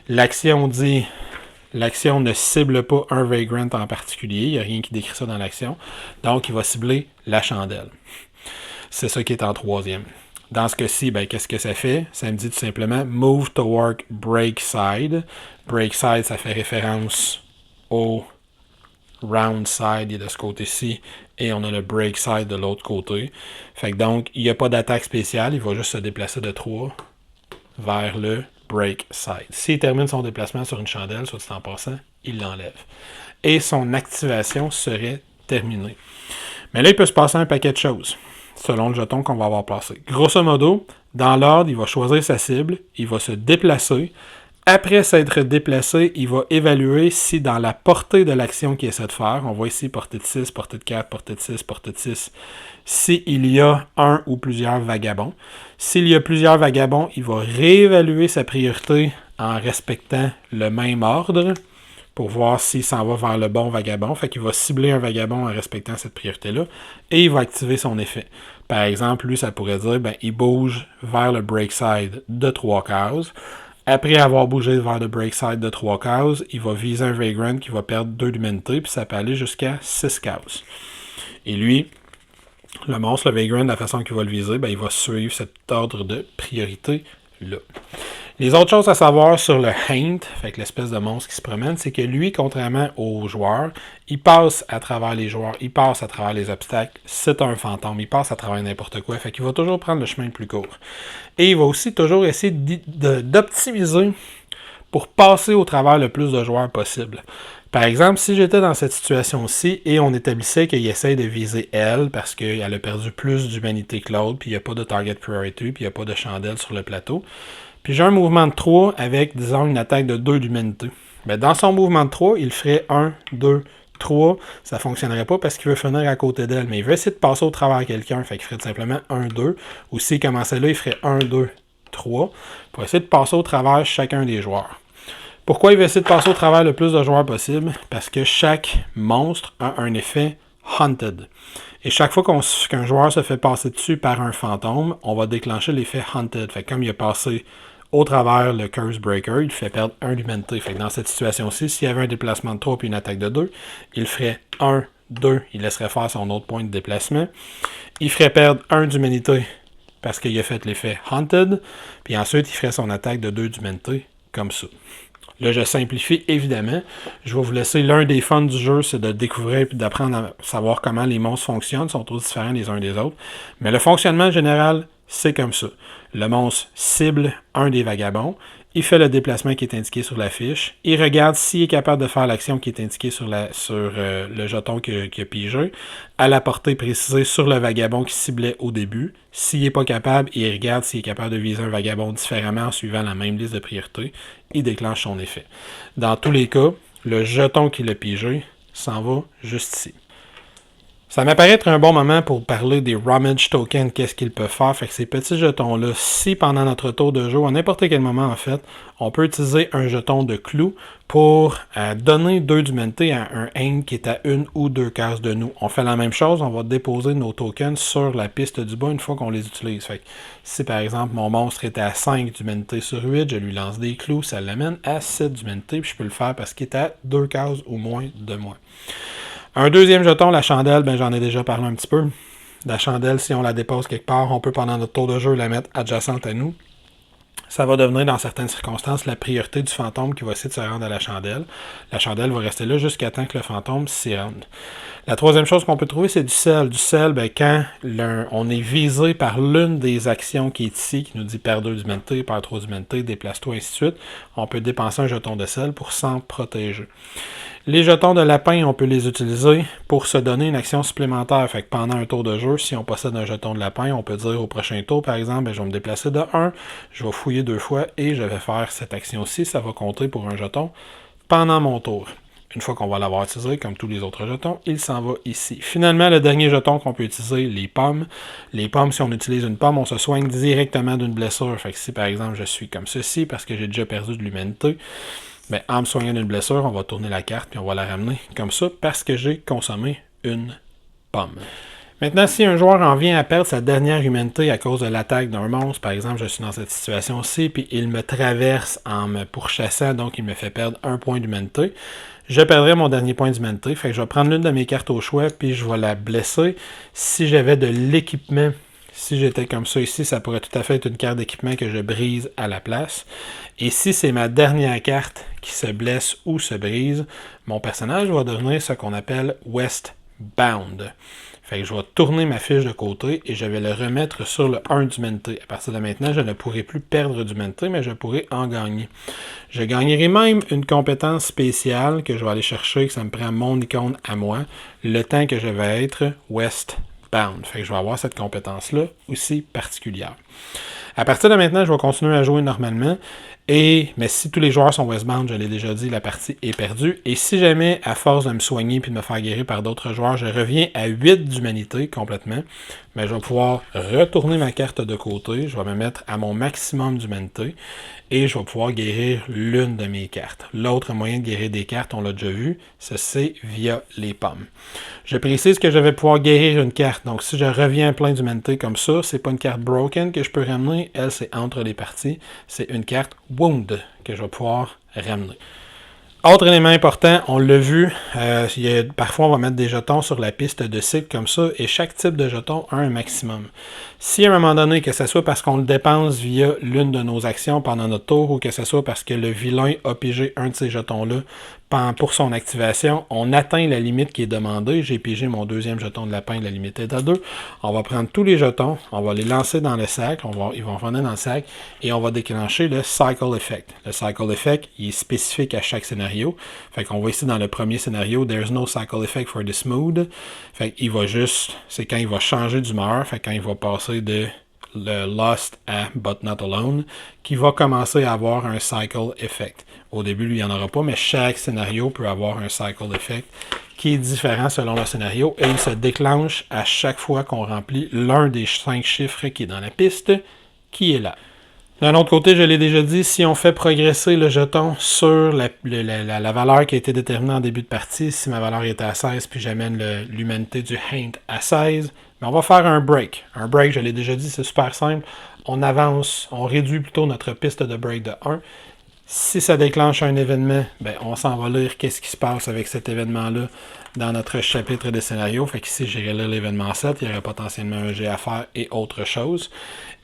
L'action dit... L'action ne cible pas un Vagrant en particulier. Il n'y a rien qui décrit ça dans l'action. Donc, il va cibler la chandelle. C'est ça qui est en troisième. Dans ce cas-ci, qu'est-ce que ça fait? Ça me dit tout simplement « Move toward break side ». Break side, ça fait référence au round side, il est de ce côté-ci, et on a le break side de l'autre côté. Fait que donc, il n'y a pas d'attaque spéciale, il va juste se déplacer de 3 vers le break side. S'il termine son déplacement sur une chandelle, soit dit en passant, il l'enlève. Et son activation serait terminé. Mais là, il peut se passer un paquet de choses, selon le jeton qu'on va avoir placé. Grosso modo, dans l'ordre, il va choisir sa cible, il va se déplacer. Après s'être déplacé, il va évaluer si dans la portée de l'action qu'il essaie de faire, on voit ici portée de 6, portée de 4, portée de 6, portée de 6, s'il y a un ou plusieurs vagabonds. S'il y a plusieurs vagabonds, il va réévaluer sa priorité en respectant le même ordre pour voir s'il s'en va vers le bon vagabond. Fait qu'il va cibler un vagabond en respectant cette priorité-là et il va activer son effet. Par exemple, lui, ça pourrait dire, il bouge vers le break side de 3 cases. Après avoir bougé vers le break side de 3 cases, il va viser un Vagrant qui va perdre 2 d'humanité, puis ça peut aller jusqu'à 6 cases. Et lui, le monstre, le Vagrant, la façon qu'il va le viser, il va suivre cet ordre de priorité-là. Les autres choses à savoir sur le Haint, fait que l'espèce de monstre qui se promène, c'est que lui, contrairement aux joueurs, il passe à travers les joueurs, il passe à travers les obstacles. C'est un fantôme, il passe à travers n'importe quoi, fait qu'il va toujours prendre le chemin le plus court. Et il va aussi toujours essayer d'optimiser pour passer au travers le plus de joueurs possible. Par exemple, si j'étais dans cette situation-ci et on établissait qu'il essaye de viser elle parce qu'elle a perdu plus d'humanité que l'autre, puis il n'y a pas de target priority, puis il n'y a pas de chandelle sur le plateau, puis j'ai un mouvement de 3 avec, disons, une attaque de 2 d'humanité. Dans son mouvement de 3, il ferait 1, 2, 3. Ça ne fonctionnerait pas parce qu'il veut finir à côté d'elle, mais il veut essayer de passer au travers de quelqu'un, fait qu'il ferait tout simplement 1, 2. Ou s'il commençait là, il ferait 1, 2, 3 pour essayer de passer au travers chacun des joueurs. Pourquoi il veut essayer de passer au travers le plus de joueurs possible? Parce que chaque monstre a un effet Haunted. Et chaque fois qu'un joueur se fait passer dessus par un fantôme, on va déclencher l'effet Haunted. Fait que comme il a passé au travers le Curse Breaker, il fait perdre 1 d'humanité. Fait que dans cette situation-ci, s'il y avait un déplacement de 3 puis une attaque de 2, il ferait 1, 2, il laisserait faire son autre point de déplacement. Il ferait perdre 1 d'humanité parce qu'il a fait l'effet Haunted. Puis ensuite, il ferait son attaque de 2 d'humanité comme ça. Là, je simplifie évidemment. Je vais vous laisser l'un des fun du jeu, c'est de découvrir et d'apprendre à savoir comment les monstres fonctionnent. Ils sont tous différents les uns des autres. Mais le fonctionnement général, c'est comme ça. Le monstre cible un des vagabonds. Il fait le déplacement qui est indiqué sur la fiche. Il regarde s'il est capable de faire l'action qui est indiquée sur le jeton qu'il a pigé, à la portée précisée sur le vagabond qui ciblait au début. S'il n'est pas capable, il regarde s'il est capable de viser un vagabond différemment en suivant la même liste de priorités. Il déclenche son effet. Dans tous les cas, le jeton qu'il a pigé s'en va juste ici. Ça m'apparaît être un bon moment pour parler des Rummage Tokens, qu'est-ce qu'ils peuvent faire. Fait que ces petits jetons-là, si pendant notre tour de jeu, à n'importe quel moment en fait, on peut utiliser un jeton de clou pour donner 2 d'humanité à un Haint qui est à 1 ou 2 cases de nous. On fait la même chose, on va déposer nos tokens sur la piste du bas une fois qu'on les utilise. Fait que si par exemple mon monstre est à 5 d'humanité sur 8, je lui lance des clous, ça l'amène à 7 d'humanité, puis je peux le faire parce qu'il est à 2 cases ou moins de moi. Un deuxième jeton, la chandelle, j'en ai déjà parlé un petit peu. La chandelle, si on la dépose quelque part, on peut pendant notre tour de jeu la mettre adjacente à nous. Ça va devenir, dans certaines circonstances, la priorité du fantôme qui va essayer de se rendre à la chandelle. La chandelle va rester là jusqu'à temps que le fantôme s'y rende. La troisième chose qu'on peut trouver, c'est du sel. Du sel, quand on est visé par l'une des actions qui est ici, qui nous dit perd 2 d'humanité, perd 3 d'humanité, déplace-toi, ainsi de suite, on peut dépenser un jeton de sel pour s'en protéger. Les jetons de lapin, on peut les utiliser pour se donner une action supplémentaire. Fait que pendant un tour de jeu, si on possède un jeton de lapin, on peut dire au prochain tour, par exemple, je vais me déplacer de 1, je vais fouiller 2 fois et je vais faire cette action-ci. Ça va compter pour un jeton pendant mon tour. Une fois qu'on va l'avoir utilisé, comme tous les autres jetons, il s'en va ici. Finalement, le dernier jeton qu'on peut utiliser, les pommes. Les pommes, si on utilise une pomme, on se soigne directement d'une blessure. Fait que si, par exemple, je suis comme ceci, parce que j'ai déjà perdu de l'humanité, en me soignant d'une blessure, on va tourner la carte puis on va la ramener comme ça parce que j'ai consommé une pomme. Maintenant, si un joueur en vient à perdre sa dernière humanité à cause de l'attaque d'un monstre, par exemple, je suis dans cette situation-ci, puis il me traverse en me pourchassant, donc il me fait perdre 1 point d'humanité, je perdrai mon dernier point d'humanité. Fait que je vais prendre l'une de mes cartes au choix, puis je vais la blesser. Si j'avais de l'équipement, si j'étais comme ça ici, ça pourrait tout à fait être une carte d'équipement que je brise à la place. Et si c'est ma dernière carte qui se blesse ou se brise, mon personnage va devenir ce qu'on appelle Westbound. Fait que je vais tourner ma fiche de côté et je vais le remettre sur le 1 d'humanité. À partir de maintenant, je ne pourrai plus perdre d'humanité, mais je pourrai en gagner. Je gagnerai même une compétence spéciale que je vais aller chercher, que ça me prend mon icône à moi, le temps que je vais être westbound. Fait que je vais avoir cette compétence-là aussi particulière. À partir de maintenant, je vais continuer à jouer normalement. Mais si tous les joueurs sont westbound, je l'ai déjà dit, la partie est perdue. Et si jamais, à force de me soigner et de me faire guérir par d'autres joueurs, je reviens à 8 d'humanité complètement, je vais pouvoir retourner ma carte de côté, je vais me mettre à mon maximum d'humanité et je vais pouvoir guérir l'une de mes cartes. L'autre moyen de guérir des cartes, on l'a déjà vu, c'est via les pommes. Je précise que je vais pouvoir guérir une carte. Donc si je reviens plein d'humanité comme ça, c'est pas une carte broken que je peux ramener, elle c'est entre les parties, c'est une carte wound que je vais pouvoir ramener. Autre élément important, on l'a vu, parfois on va mettre des jetons sur la piste de cycle comme ça, et chaque type de jeton a un maximum. Si à un moment donné, que ce soit parce qu'on le dépense via l'une de nos actions pendant notre tour, ou que ce soit parce que le vilain a pigé un de ces jetons-là pour son activation, on atteint la limite qui est demandée. J'ai pigé mon deuxième jeton de lapin, la limite est à 2. On va prendre tous les jetons, on va les lancer dans le sac, ils vont revenir dans le sac, et on va déclencher le Cycle Effect. Le Cycle Effect, il est spécifique à chaque scénario. Fait qu'on voit ici dans le premier scénario, There's no Cycle Effect for this mood. Fait qu'il va juste, c'est quand il va changer d'humeur, fait quand il va passer de le Lost à But Not Alone, qui va commencer à avoir un Cycle Effect. Au début, lui, il n'y en aura pas, mais chaque scénario peut avoir un Cycle Effect qui est différent selon le scénario et il se déclenche à chaque fois qu'on remplit l'un des 5 chiffres qui est dans la piste, qui est là. D'un autre côté, je l'ai déjà dit, si on fait progresser le jeton sur la valeur qui a été déterminée en début de partie, si ma valeur était à 16 puis j'amène l'humanité du Haint à 16, on va faire un break. Un break, je l'ai déjà dit, c'est super simple. On avance, on réduit plutôt notre piste de break de 1. Si ça déclenche un événement, on s'en va lire qu'est-ce qui se passe avec cet événement-là dans notre chapitre de scénario. Fait qu'ici, j'irai lire l'événement 7, il y aurait potentiellement un jet à faire et autre chose.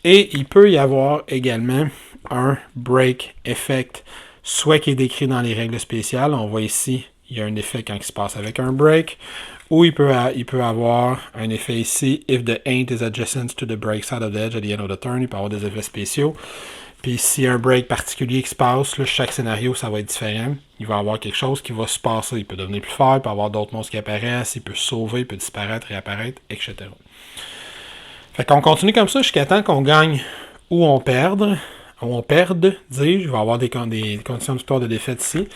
Et il peut y avoir également un break effect, soit qui est décrit dans les règles spéciales. On voit ici, il y a un effet quand il se passe avec un break. Ou il peut avoir un effet ici, if the Haint is adjacent to the break side of the edge at the end of the turn, il peut avoir des effets spéciaux. Puis s'il y a un break particulier qui se passe, là, chaque scénario, ça va être différent. Il va y avoir quelque chose qui va se passer. Il peut devenir plus fort, il peut y avoir d'autres monstres qui apparaissent, il peut se sauver, il peut disparaître, réapparaître, etc. Fait qu'on continue comme ça jusqu'à temps qu'on gagne ou on perde. On perde, dis-je, il va y avoir des conditions de victoire de défaite ici.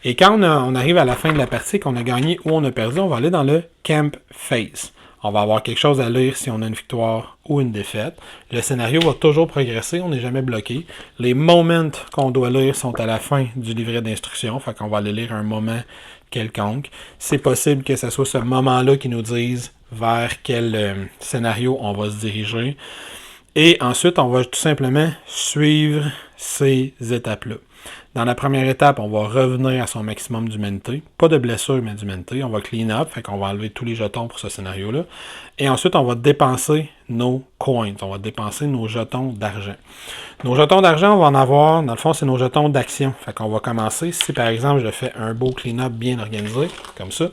Et quand on arrive à la fin de la partie, qu'on a gagné ou on a perdu, on va aller dans le Camp Phase. On va avoir quelque chose à lire si on a une victoire ou une défaite. Le scénario va toujours progresser, on n'est jamais bloqué. Les moments qu'on doit lire sont à la fin du livret d'instructions, fait qu'on va aller lire un moment quelconque. C'est possible que ce soit ce moment-là qui nous dise vers quel scénario on va se diriger. Et ensuite, on va tout simplement suivre ces étapes-là. Dans la première étape, on va revenir à son maximum d'humanité. Pas de blessure, mais d'humanité. On va clean up, fait qu'on va enlever tous les jetons pour ce scénario-là. Et ensuite, on va dépenser nos coins. On va dépenser nos jetons d'argent. Nos jetons d'argent, on va en avoir, dans le fond, c'est nos jetons d'action. Fait qu'on va commencer. Si, par exemple, je fais un beau clean-up bien organisé, comme ça,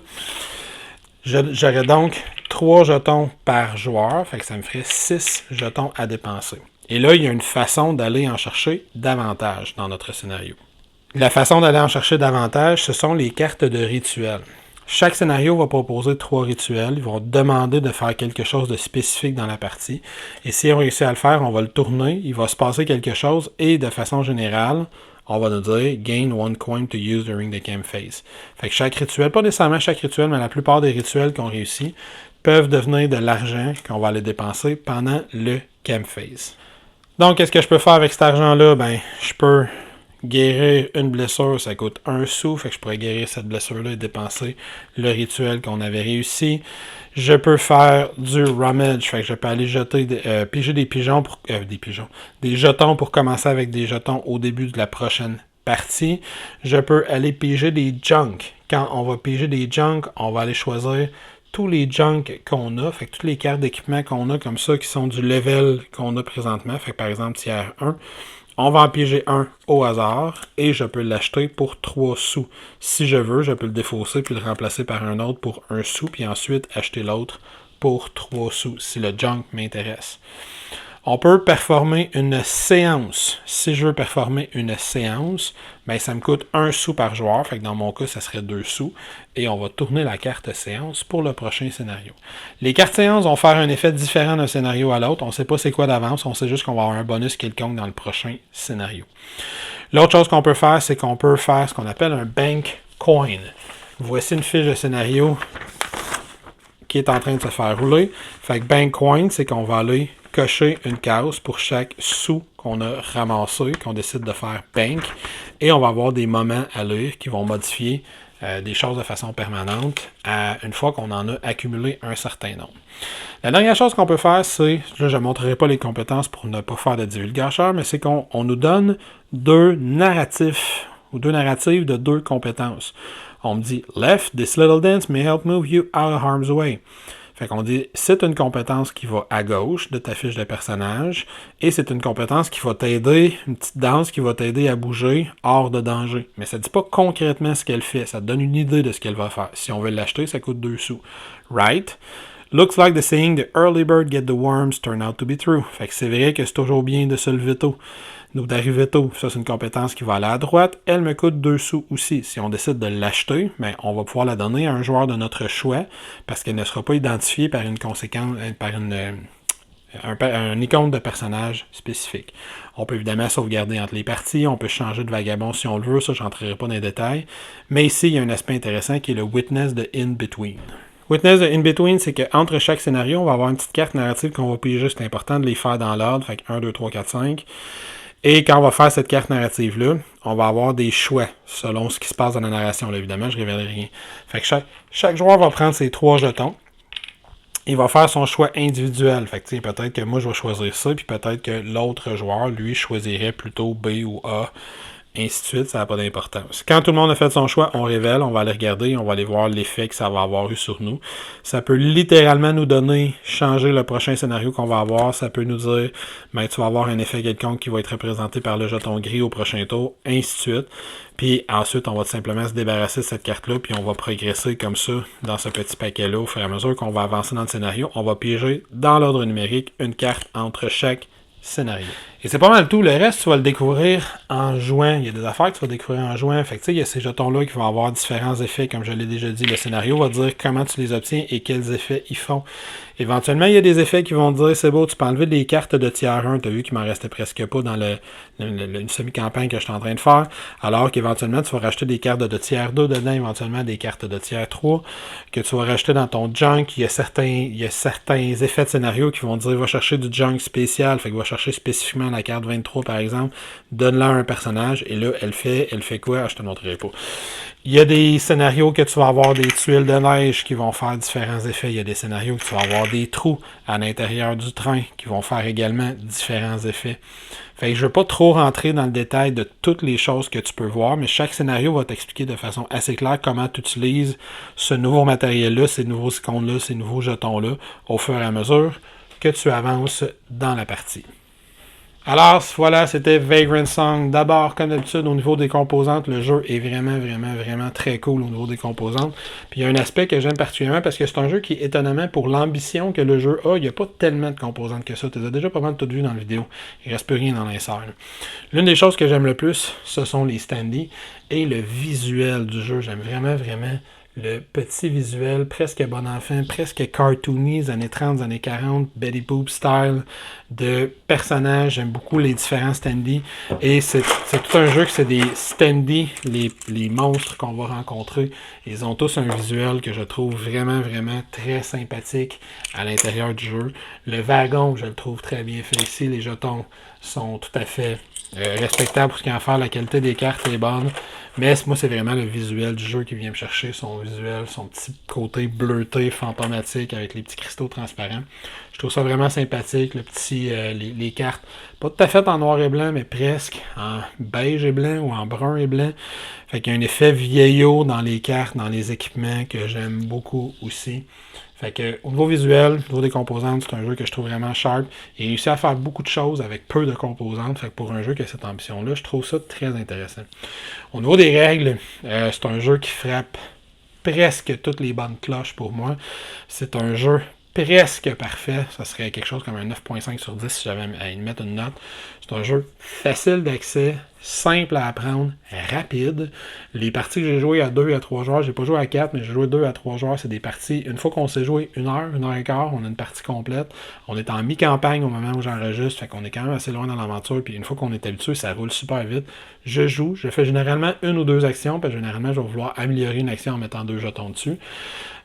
j'aurais donc 3 jetons par joueur. Fait que ça me ferait 6 jetons à dépenser. Et là, il y a une façon d'aller en chercher davantage dans notre scénario. La façon d'aller en chercher davantage, ce sont les cartes de rituels. Chaque scénario va proposer 3 rituels. Ils vont demander de faire quelque chose de spécifique dans la partie. Et si on réussit à le faire, on va le tourner. Il va se passer quelque chose. Et de façon générale, on va nous dire « Gain 1 coin to use during the camp phase ». Fait que chaque rituel, pas nécessairement chaque rituel, mais la plupart des rituels qu'on réussit peuvent devenir de l'argent qu'on va aller dépenser pendant le camp phase. Donc, qu'est-ce que je peux faire avec cet argent-là? Je peux guérir une blessure, ça coûte 1 sou, fait que je pourrais guérir cette blessure-là et dépenser le rituel qu'on avait réussi. Je peux faire du rummage, fait que je peux aller piger des pigeons des jetons pour commencer avec des jetons au début de la prochaine partie. Je peux aller piger des junk. Quand on va piger des junk, on va aller choisir tous les junk qu'on a, fait que toutes les cartes d'équipement qu'on a comme ça, qui sont du level qu'on a présentement, fait que par exemple tiers 1, on va en piger un au hasard et je peux l'acheter pour 3 sous. Si je veux, je peux le défausser puis le remplacer par un autre pour 1 sou, puis ensuite acheter l'autre pour 3 sous, si le junk m'intéresse. On peut performer une séance. Si je veux performer une séance, ben ça me coûte 1 sou par joueur. Fait que dans mon cas, ça serait 2 sous. Et on va tourner la carte séance pour le prochain scénario. Les cartes séances vont faire un effet différent d'un scénario à l'autre. On ne sait pas c'est quoi d'avance. On sait juste qu'on va avoir un bonus quelconque dans le prochain scénario. L'autre chose qu'on peut faire, c'est qu'on peut faire ce qu'on appelle un bank coin. Voici une fiche de scénario qui est en train de se faire rouler. Fait que bank coin, c'est qu'on va aller cocher une case pour chaque sou qu'on a ramassé, qu'on décide de faire bank. Et on va avoir des moments à lire qui vont modifier des choses de façon permanente une fois qu'on en a accumulé un certain nombre. La dernière chose qu'on peut faire, c'est, là je ne montrerai pas les compétences pour ne pas faire de divulgateur, mais c'est qu'on nous donne 2 narratifs ou 2 narratives de 2 compétences. On me dit « Left, this little dance may help move you out of harm's way ». Fait qu'on dit, c'est une compétence qui va à gauche de ta fiche de personnage et c'est une compétence qui va t'aider, une petite danse qui va t'aider à bouger hors de danger. Mais ça ne dit pas concrètement ce qu'elle fait, ça te donne une idée de ce qu'elle va faire. Si on veut l'acheter, ça coûte 2 sous. Right? Looks like the saying, the early bird get the worms turn out to be true. Fait que c'est vrai que c'est toujours bien de se lever tôt. Ou d'arriver tôt. Ça, c'est une compétence qui va aller à droite. Elle me coûte 2 sous aussi. Si on décide de l'acheter, ben, on va pouvoir la donner à un joueur de notre choix parce qu'elle ne sera pas identifiée par une conséquence, par un icône de personnage spécifique. On peut évidemment sauvegarder entre les parties, on peut changer de vagabond si on le veut, ça je n'entrerai pas dans les détails. Mais ici, il y a un aspect intéressant qui est le Witness de In-Between. Witness de In-Between, c'est qu'entre chaque scénario, on va avoir une petite carte narrative qu'on va piger. C'est important de les faire dans l'ordre, fait que 1, 2, 3, 4, 5. Et quand on va faire cette carte narrative-là, on va avoir des choix selon ce qui se passe dans la narration. Là, évidemment, je ne révélerai rien. Fait que chaque joueur va prendre ses 3 jetons. Il va faire son choix individuel. Fait que peut-être que moi, je vais choisir ça, puis peut-être que l'autre joueur, lui, choisirait plutôt B ou A. Ainsi de suite, ça n'a pas d'importance. Quand tout le monde a fait son choix, on révèle, on va aller regarder, on va aller voir l'effet que ça va avoir eu sur nous. Ça peut littéralement nous donner, changer le prochain scénario qu'on va avoir. Ça peut nous dire, ben, tu vas avoir un effet quelconque qui va être représenté par le jeton gris au prochain tour, ainsi de suite. Puis ensuite, on va tout simplement se débarrasser de cette carte-là, puis on va progresser comme ça dans ce petit paquet-là au fur et à mesure qu'on va avancer dans le scénario. On va piéger dans l'ordre numérique une carte entre chaque scénario. Et c'est pas mal tout. Le reste, tu vas le découvrir en jouant. Il y a des affaires que tu vas découvrir en jouant. Fait que, il y a ces jetons-là qui vont avoir différents effets, comme je l'ai déjà dit. Le scénario va dire comment tu les obtiens et quels effets ils font. Éventuellement, il y a des effets qui vont dire, c'est beau, tu peux enlever des cartes de tiers 1. Tu as vu qu'il m'en restait presque pas dans une semi-campagne que je suis en train de faire. Alors qu'éventuellement, tu vas racheter des cartes de tiers 2 dedans, éventuellement des cartes de tiers 3, que tu vas racheter dans ton junk. Il y a certains effets de scénario qui vont dire, va chercher du junk spécial. Fait que va chercher spécifiquement la carte 23, par exemple, donne-la à un personnage, et là, elle fait quoi? Je te montrerai pas. Il y a des scénarios que tu vas avoir des tuiles de neige qui vont faire différents effets. Il y a des scénarios que tu vas avoir des trous à l'intérieur du train qui vont faire également différents effets. Fait que je ne veux pas trop rentrer dans le détail de toutes les choses que tu peux voir, mais chaque scénario va t'expliquer de façon assez claire comment tu utilises ce nouveau matériel-là, ces nouveaux icônes-là, ces nouveaux jetons-là, au fur et à mesure que tu avances dans la partie. Alors, voilà, c'était Vagrant Song. D'abord, comme d'habitude, au niveau des composantes, le jeu est vraiment, vraiment, vraiment très cool au niveau des composantes. Puis il y a un aspect que j'aime particulièrement parce que c'est un jeu qui, étonnamment, pour l'ambition que le jeu a, il n'y a pas tellement de composantes que ça. Tu les as déjà pas mal toutes vues dans la vidéo. Il reste plus rien dans l'insert. L'une des choses que j'aime le plus, ce sont les standees et le visuel du jeu. J'aime vraiment, vraiment le petit visuel, presque bon enfant, presque cartoony, années 30, années 40, Betty Boop style de personnages. J'aime beaucoup les différents standees. Et c'est tout un jeu que c'est des standees, les monstres qu'on va rencontrer. Ils ont tous un visuel que je trouve vraiment, vraiment très sympathique à l'intérieur du jeu. Le wagon, je le trouve très bien fait ici. Les jetons sont tout à fait respectables pour ce qu'il y a à faire. La qualité des cartes est bonne. Mais moi, c'est vraiment le visuel du jeu qui vient me chercher. Son visuel, son petit côté bleuté, fantomatique, avec les petits cristaux transparents. Je trouve ça vraiment sympathique. Le petit, les cartes, pas tout à fait en noir et blanc, mais presque en beige et blanc ou en brun et blanc. Fait qu'il y a un effet vieillot dans les cartes, dans les équipements que j'aime beaucoup aussi. Fait que, au niveau visuel, au niveau des composantes, c'est un jeu que je trouve vraiment sharp. Il réussit à faire beaucoup de choses avec peu de composantes. Fait que pour un jeu qui a cette ambition-là, je trouve ça très intéressant. Au niveau des règles, c'est un jeu qui frappe presque toutes les bonnes cloches pour moi. C'est un jeu presque parfait. Ça serait quelque chose comme un 9.5 sur 10 si j'avais à y mettre une note. C'est un jeu facile d'accès, simple à apprendre, rapide. Les parties que j'ai jouées à 2 et à 3 joueurs, j'ai pas joué à 4, mais j'ai joué 2 à 3 joueurs. C'est des parties, une fois qu'on s'est joué 1 heure et quart, on a une partie complète. On est en mi-campagne au moment où j'enregistre, fait qu'on est quand même assez loin dans l'aventure. Puis une fois qu'on est habitué, ça roule super vite. Je joue, je fais généralement 1 ou 2 actions, parce que généralement, je vais vouloir améliorer une action en mettant 2 jetons dessus.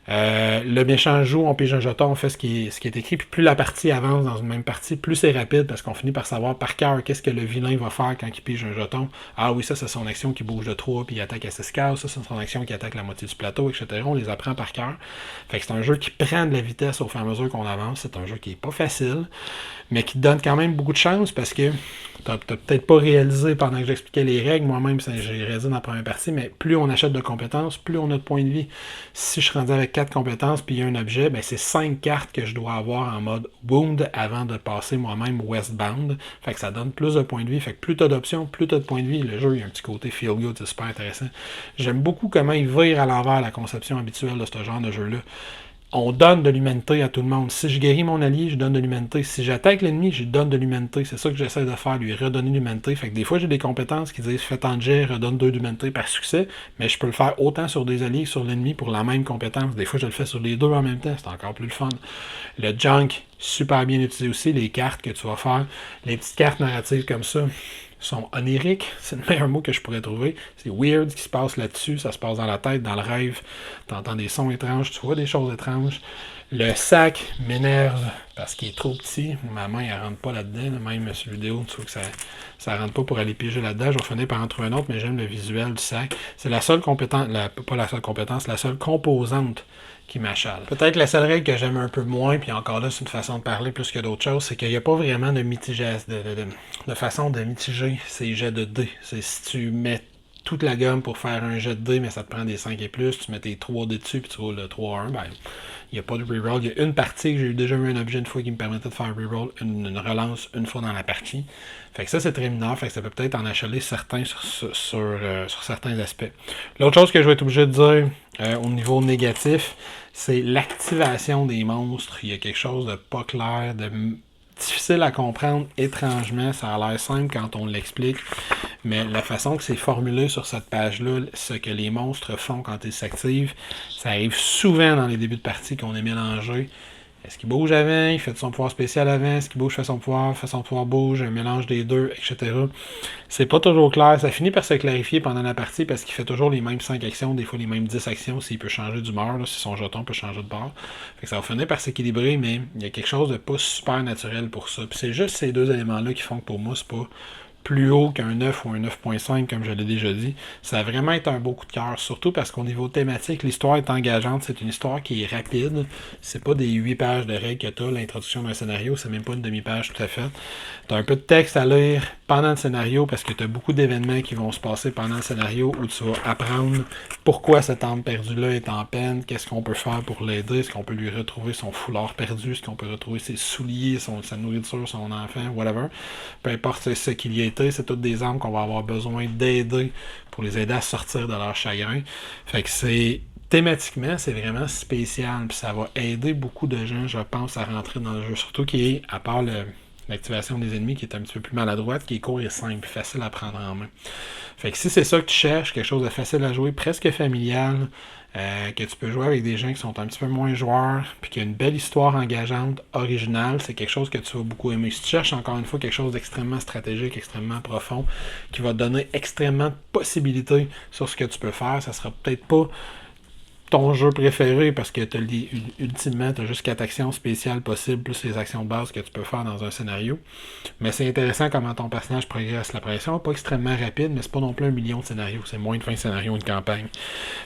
Le méchant joue, on pige un jeton, on fait ce qui est écrit, puis plus la partie avance dans une même partie, plus c'est rapide parce qu'on finit par savoir par cœur qu'est-ce que le vilain va faire quand il pige un jeton. Ah oui, ça c'est son action qui bouge de 3 puis il attaque à 6 cases, ça c'est son action qui attaque la moitié du plateau, etc. On les apprend par cœur. Fait que c'est un jeu qui prend de la vitesse au fur et à mesure qu'on avance. C'est un jeu qui est pas facile, mais qui donne quand même beaucoup de chance parce que t'as peut-être pas réalisé pendant que j'expliquais les règles, moi-même j'ai réalisé dans la première partie, mais plus on achète de compétences, plus on a de points de vie. Si je suis rendu avec 4 compétences puis il y a un objet, ben c'est 5 cartes que je dois avoir en mode wound avant de passer moi-même westbound. Fait que ça donne plus de points de vie. Fait que plus t'as d'options, plus t'as de points de vie. Le jeu, il y a un petit côté feel good, c'est super intéressant. J'aime beaucoup comment il vire à l'envers la conception habituelle de ce genre de jeu-là. On donne de l'humanité à tout le monde. Si je guéris mon allié, je donne de l'humanité. Si j'attaque l'ennemi, je donne de l'humanité. C'est ça que j'essaie de faire, lui redonner de l'humanité. Fait que des fois, j'ai des compétences qui disent fais tant de jet, redonne 2 d'humanité par succès, mais je peux le faire autant sur des alliés que sur l'ennemi pour la même compétence. Des fois, je le fais sur les deux en même temps. C'est encore plus le fun. Le junk, super bien utilisé aussi. Les cartes que tu vas faire, les petites cartes narratives comme ça sont oniriques, c'est le meilleur mot que je pourrais trouver. C'est weird ce qui se passe là-dessus, ça se passe dans la tête, dans le rêve, t'entends des sons étranges, tu vois des choses étranges. Le sac m'énerve parce qu'il est trop petit, ma main elle rentre pas là-dedans, même sur vidéo, tu vois que ça rentre pas pour aller piéger là-dedans, je vais finir par en trouver un autre, mais j'aime le visuel du sac. C'est la seule compétence, pas la seule compétence, la seule composante qui m'achale. Peut-être la seule règle que j'aime un peu moins, puis encore là, c'est une façon de parler plus que d'autres choses, c'est qu'il n'y a pas vraiment de de façon de mitiger ces jets de dés. C'est si tu mets toute la gomme pour faire un jet de dés, mais ça te prend des 5 et plus, tu mets tes 3 dés dessus, puis tu roules le 3-1, ben, il n'y a pas de reroll. Il y a une partie que j'ai déjà eu un objet une fois qui me permettait de faire un reroll, une relance une fois dans la partie. Fait que ça, c'est très mineur, fait que ça peut peut-être en achaler certains sur certains aspects. L'autre chose que je vais être obligé de dire au niveau négatif, c'est l'activation des monstres. Il y a quelque chose de pas clair, de difficile à comprendre étrangement. Ça a l'air simple quand on l'explique, mais la façon que c'est formulé sur cette page-là, ce que les monstres font quand ils s'activent, ça arrive souvent dans les débuts de partie qu'on est mélangé. Est-ce qu'il bouge avant? Il fait son pouvoir spécial avant? Est-ce qu'il bouge, fait son pouvoir bouge, un mélange des deux, etc. C'est pas toujours clair. Ça finit par se clarifier pendant la partie parce qu'il fait toujours les mêmes 5 actions, des fois les mêmes 10 actions s'il peut changer d'humeur, si son jeton peut changer de bord. Fait que ça va finir par s'équilibrer, mais il y a quelque chose de pas super naturel pour ça. Puis c'est juste ces deux éléments-là qui font que pour moi, c'est pas plus haut qu'un 9 ou un 9.5, comme je l'ai déjà dit. Ça va vraiment être un beau coup de cœur, surtout parce qu'au niveau thématique, l'histoire est engageante. C'est une histoire qui est rapide. C'est pas des 8 pages de règles que t'as, l'introduction d'un scénario, c'est même pas une demi-page tout à fait. T'as un peu de texte à lire pendant le scénario parce que t'as beaucoup d'événements qui vont se passer pendant le scénario où tu vas apprendre pourquoi cet âme perdu-là est en peine, qu'est-ce qu'on peut faire pour l'aider, est-ce qu'on peut lui retrouver son foulard perdu, est-ce qu'on peut retrouver ses souliers, sa nourriture, son enfant, whatever. Peu importe ce qu'il y a été, c'est toutes des âmes qu'on va avoir besoin d'aider pour les aider à sortir de leur chagrin. Fait que c'est thématiquement, c'est vraiment spécial, puis ça va aider beaucoup de gens, je pense, à rentrer dans le jeu. Surtout qui est, à part l'activation des ennemis qui est un petit peu plus maladroite, qui est court et simple, facile à prendre en main. Fait que si c'est ça que tu cherches, quelque chose de facile à jouer, presque familial, que tu peux jouer avec des gens qui sont un petit peu moins joueurs, puis qui a une belle histoire engageante, originale, c'est quelque chose que tu vas beaucoup aimer. Si tu cherches encore une fois quelque chose d'extrêmement stratégique, extrêmement profond, qui va te donner extrêmement de possibilités sur ce que tu peux faire, ça sera peut-être pas ton jeu préféré parce que ultimement, tu as juste 4 actions spéciales possibles, plus les actions de base que tu peux faire dans un scénario. Mais c'est intéressant comment ton personnage progresse. La progression n'est pas extrêmement rapide, mais c'est pas non plus 1 million de scénarios. C'est moins de 20 scénarios une campagne.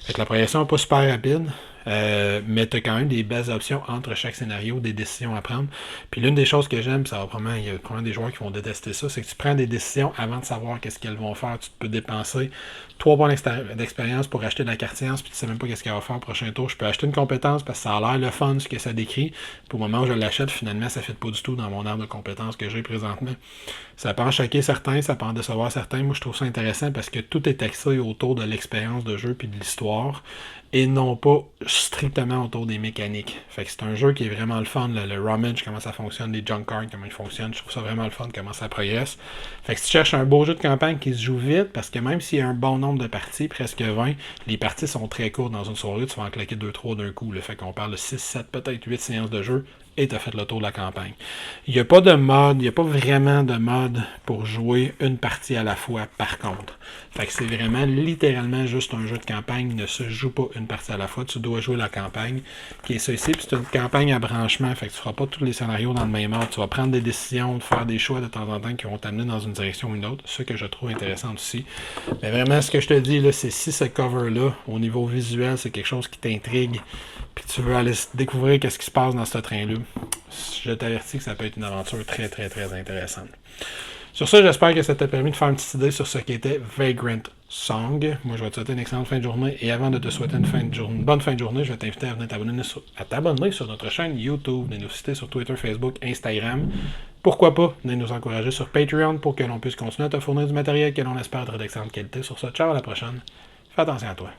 Fait que la progression n'est pas super rapide. Mais tu as quand même des belles options entre chaque scénario, des décisions à prendre. Puis l'une des choses que j'aime, il y a probablement des joueurs qui vont détester ça, c'est que tu prends des décisions avant de savoir qu'est-ce qu'elles vont faire. Tu peux dépenser 3 points d'expérience pour acheter de la carte science, puis tu sais même pas qu'est-ce qu'elle va faire au prochain tour. Je peux acheter une compétence parce que ça a l'air le fun, ce que ça décrit. Puis au moment où je l'achète, finalement, ça ne fit pas du tout dans mon arbre de compétences que j'ai présentement. Ça peut en choquer certains, ça peut en décevoir certains. Moi, je trouve ça intéressant parce que tout est axé autour de l'expérience de jeu puis de l'histoire. et non pas strictement autour des mécaniques. Fait que c'est un jeu qui est vraiment le fun, le rummage, comment ça fonctionne, les junk cards, comment ils fonctionnent, je trouve ça vraiment le fun, comment ça progresse. Fait que si tu cherches un beau jeu de campagne qui se joue vite, parce que même s'il y a un bon nombre de parties, presque 20, les parties sont très courtes dans une soirée, tu vas en claquer 2-3 d'un coup. Fait qu'on parle de 6, 7, peut-être 8 séances de jeu, et tu as fait le tour de la campagne. Il n'y a pas de mode, il n'y a pas vraiment de mode pour jouer une partie à la fois, par contre. Fait que c'est vraiment littéralement juste un jeu de campagne, il ne se joue pas une partie à la fois, tu dois jouer la campagne, qui est ça ici, puis c'est une campagne à branchement, fait que tu ne feras pas tous les scénarios dans le même ordre, tu vas prendre des décisions, faire des choix de temps en temps qui vont t'amener dans une direction ou une autre, ce que je trouve intéressant aussi. Mais vraiment, ce que je te dis, là, c'est si ce cover-là, au niveau visuel, c'est quelque chose qui t'intrigue, puis tu veux aller découvrir qu'est-ce qui se passe dans ce train-là, je t'avertis que ça peut être une aventure très, très, très intéressante. Sur ça, j'espère que ça t'a permis de faire une petite idée sur ce qu'était Vagrant Song. Moi, je vais te souhaiter une excellente fin de journée. Et avant de te souhaiter une bonne fin de journée, je vais t'inviter à venir t'abonner sur notre chaîne YouTube, venir nous citer sur Twitter, Facebook, Instagram. Pourquoi pas venir nous encourager sur Patreon pour que l'on puisse continuer à te fournir du matériel que l'on espère être d'excellente qualité. Sur ça, ciao, à la prochaine. Fais attention à toi.